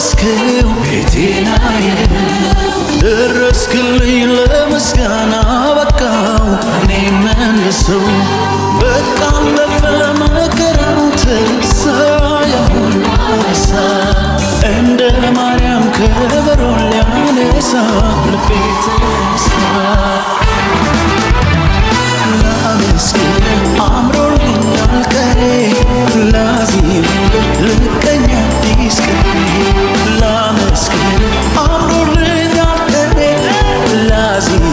አደስከው ቤቴናዬ ደረስክልኝ ለምስጋና በቃው እኔ መልሰው በቃ አለፈ መከራው ተሳ የሆነ ረሳ እንደ ማርያም ከበሮ ሊያነሳ ልቤ ተነሳ ላመስግን አምሮልኛል ቀኔ ላዚም ልቀኛ አዲስ ቀኔ ላመስግን አምሮልኛል ቀኔ ላዚም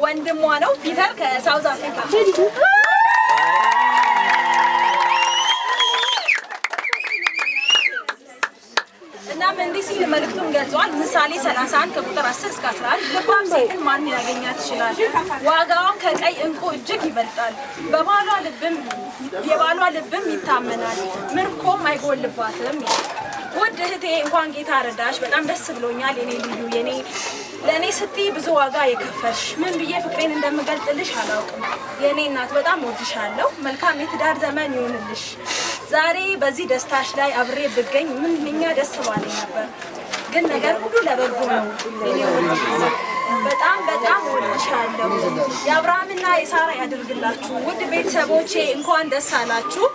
ወንድሟ ነው ፒተር ከሳውዝ አፍሪካ እና እንዲህ ሲል መልእክቱን ገልጿል። ምሳሌ 31 ከቁጥር 10 እስከ 11 ልባም ሴትን ማን ሊያገኛት ይችላል? ዋጋዋም ከቀይ እንቁ እጅግ ይበልጣል። የባሏ ልብም ይታመናል፣ ምርኮም አይጎልባትም። ውድ እህቴ እንኳን ጌታ ረዳሽ። በጣም ደስ ብሎኛል። የኔ ልዩ ለእኔ ስትይ ብዙ ዋጋ የከፈልሽ ምን ብዬ ፍቅሬን እንደምገልጽልሽ አላውቅም። የኔ እናት በጣም ወድሻለሁ። መልካም የትዳር ዘመን ይሁንልሽ። ዛሬ በዚህ ደስታሽ ላይ አብሬ ብገኝ ምንኛ ደስ ባለኝ ነበር፣ ግን ነገር ሁሉ ለበጎ ነው። የኔ በጣም ወድሻለሁ። የአብርሃምና የሳራ ያድርግላችሁ። ውድ ቤተሰቦቼ እንኳን ደስ አላችሁ፣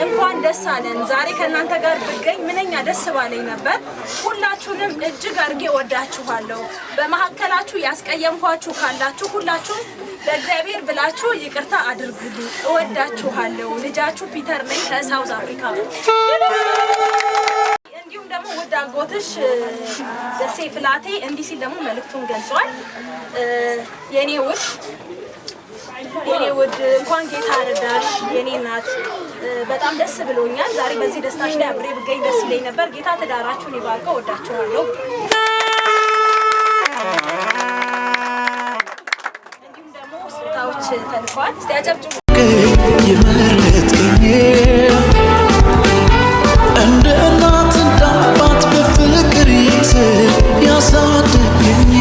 እንኳን ደስ አለን። ዛሬ ከእናንተ ጋር ብገኝ ምንኛ ደስ ባለኝ ነበር። ሁላችሁንም እጅግ አድርጌ ወዳችኋለሁ። በመካከላችሁ ያስቀየምኳችሁ ካላችሁ ሁላችሁም ለእግዚአብሔር ብላችሁ ይቅርታ አድርጉልኝ። እወዳችኋለሁ። ልጃችሁ ፒተር ነኝ ከሳውዝ አፍሪካ። እንዲሁም ደግሞ ውድ አጎትሽ ደሴ ፍላቴ እንዲህ ሲል ደግሞ መልእክቱን ገልጿል። የኔ ውድ እንኳን ጌታ ረዳሽ። የኔ እናት በጣም ደስ ብሎኛል። ዛሬ በዚህ ደስታሽ ላይ አብሬ ብገኝ ደስ ይለኝ ነበር። ጌታ ትዳራችሁን ይባርከው። ወዳችኋለሁ። እንዲሁም ደግሞ ስጦታዎች ተልኳል። እስቲ አጨብጭቡ። እንደ እናት እንደ አባት በፍቅር ይዘህ ያሳደገኝ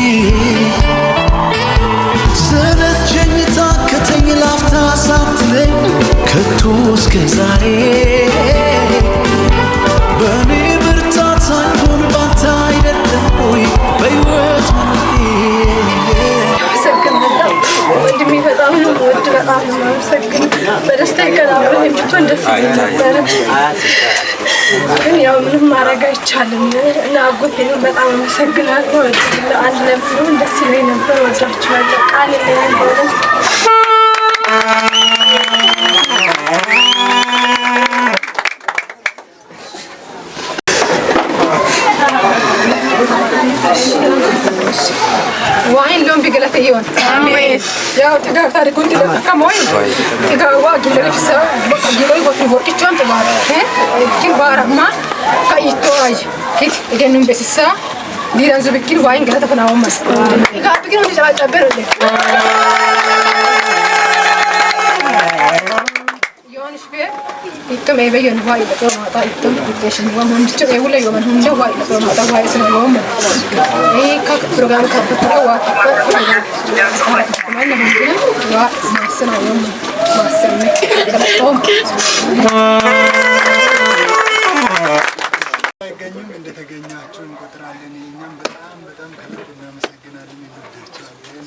ሰለቸኝ ታከተኝ ላፍታ ሳትለኝ ከቶ እስከ ዛሬ በእኔ ብርታት ሳይሆን ባንተ አይደለም ወይ በሕይወት ወንድሜ በጣም ነው ወድ በጣም ነው ማመሰግን። በደስታ ይቀራረብ ብቻን ደስ ይላል። ግን ያው ምንም ማድረግ አይቻልም እና አጎቴን በጣም አመሰግናለሁ። አንድ ነበር ደስ ይለኝ ነበር። ወዳችኋለሁ። ቃል የለኝም ማለት وين لون بقلة يون يا تجار تاريخ كنت كم وين تجار واجي اللي في السوا جيلوي وفي بوركي شون تبار كل بارك ما كايتواج كيت جنون بس السوا دي رانزو بكير وين قلة فناهم مس تجار بكير من جبال تبر ولا يون شبيه يتم أي بيون وايد بتوع ما تايتم يتشن وهم نشتغل ولا يوم هم جو وايد بتوع ما تا وايد سنة يوم إيه كك برنامج كابتن وايد كمان هم كنا وايد ما سنة يوم ما سنة كابتن ገኙም እንደተገኛችሁ እንቆጥራለን። እኛም በጣም ከልብ እናመሰግናለን። እንወዳችኋለን።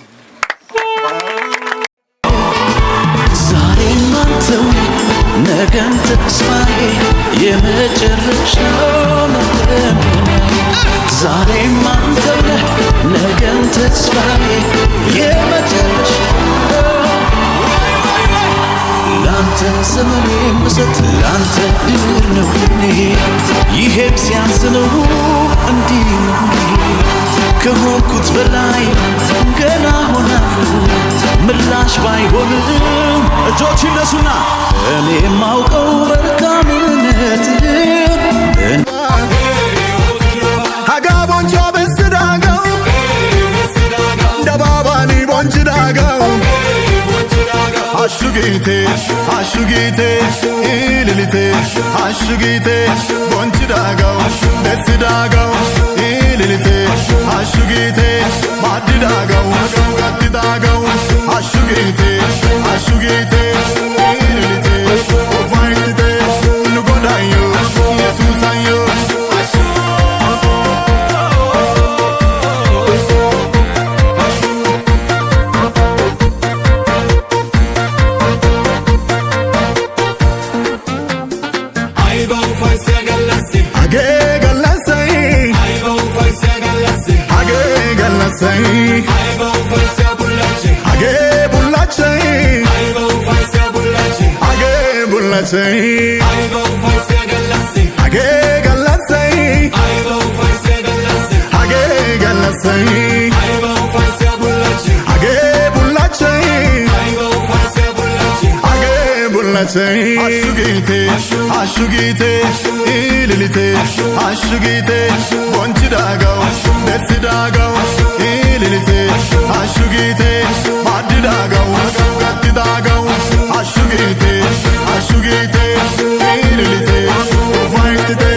ዛሬም አንተው ነገም ተስፋዬ የመጨረሻው ዛሬም አንተው ነገም ተስፋዬ የመጨረሻው ላንተ ዘመኔ ምሰጥ ላንተ ድር ነው ለኔ ይሄም ሲያንስ ነው እንዲህ ከሆንኩት በላይ ገና ሆናለሁ ምላሽ ባይሆንም እጆች ይነሱና እኔ የማውቀው መልካምነት ሀጋቦንቾ በስዳገው ደባባኒ ቦንችዳገው አሹጌቴ አሹጌቴ ኢልልቴ አሹጌቴ ቦንችዳገው ደስዳገው ኢልልቴ አሹጌቴ ማድዳገው ቀጥዳገው አሹጌቴ አሹጌቴ ኢልልቴ ኦፋይቴ ንጎዳዮ ኢየሱሳዮ Ashugite, ashugite, ililite, ashugite, bonchidagao, desidagao, ililite, ashugite, madidagao, gatidagao, ashugite, ashugite, ililite, vaitite,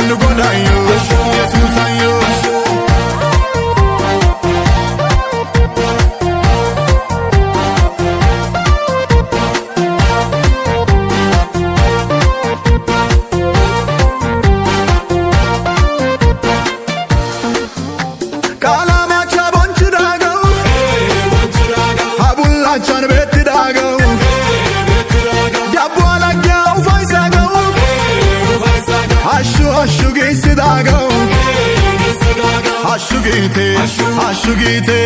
nugodayo, Yesusayo. Ashugite, ashugite,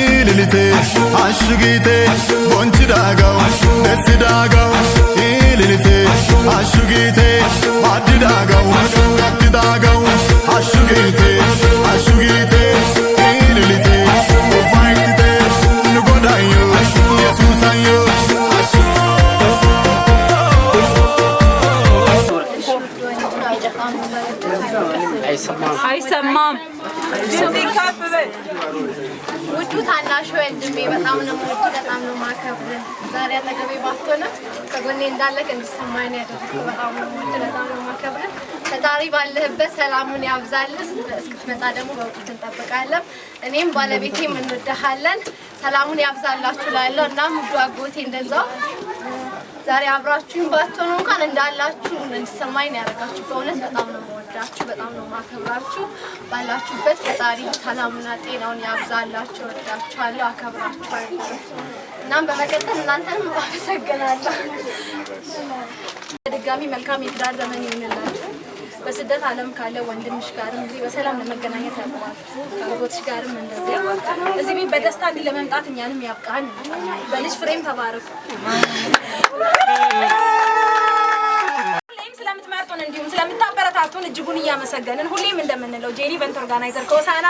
ililite, ashugite, bonchidagao, desidagao, ililite, ashugite, madidagao, gatidagao, ashugite, ashugite, ililite, ofaitite, nugodayo, Yesusayo. አይሰማም ውዱ ታናሽ ወንድሜ በጣም ነው የምወድህ በጣም ነው የማከብርህ ዛሬ አጠገቤ ባትሆንም ከጎኔ እንዳለህ እንዲሰማኝ ያደረግህ በጣም ነው የምወድህ በጣም ነው የማከብርህ ፈጣሪ ባለህበት ሰላሙን ያብዛልህ እስክትመጣ ደግሞ በውጭ እንጠብቃለን እኔም ባለቤቴም እንወድሃለን ሰላሙን ያብዛላችሁ ላለው እና ውዱ አጎቴ እንደዛው ዛሬ አብራችሁኝ ባትሆኑ እንኳን እንዳላችሁ እንዲሰማኝ ያደርጋችሁ በእውነት በጣም ነው የምወዳችሁ በጣም ነው የማከብራችሁ ባላችሁበት ፈጣሪ ሰላሙና ጤናውን ያብዛላችሁ ወዳችኋለሁ አከብራችኋለሁ እናም በመቀጠል እናንተንም አመሰግናለሁ በድጋሚ መልካም የትዳር ዘመን ይሁንላችሁ በስደት ዓለም ካለ ወንድምሽ ጋር እንግዲህ በሰላም ለመገናኘት ያብቃችሁ ከአጎትሽ ጋርም እንደዚያ እዚህ ቤት በደስታ እንዲህ ለመምጣት እኛንም ያብቃን በልጅ ፍሬም ተባረኩ ስለምትመርጡን እንዲሁም ስለምታበረታቱን እጅጉን እያመሰገንን ሁሌም እንደምንለው ጄኒ ኢቨንት ኦርጋናይዘር ከሆሳዕና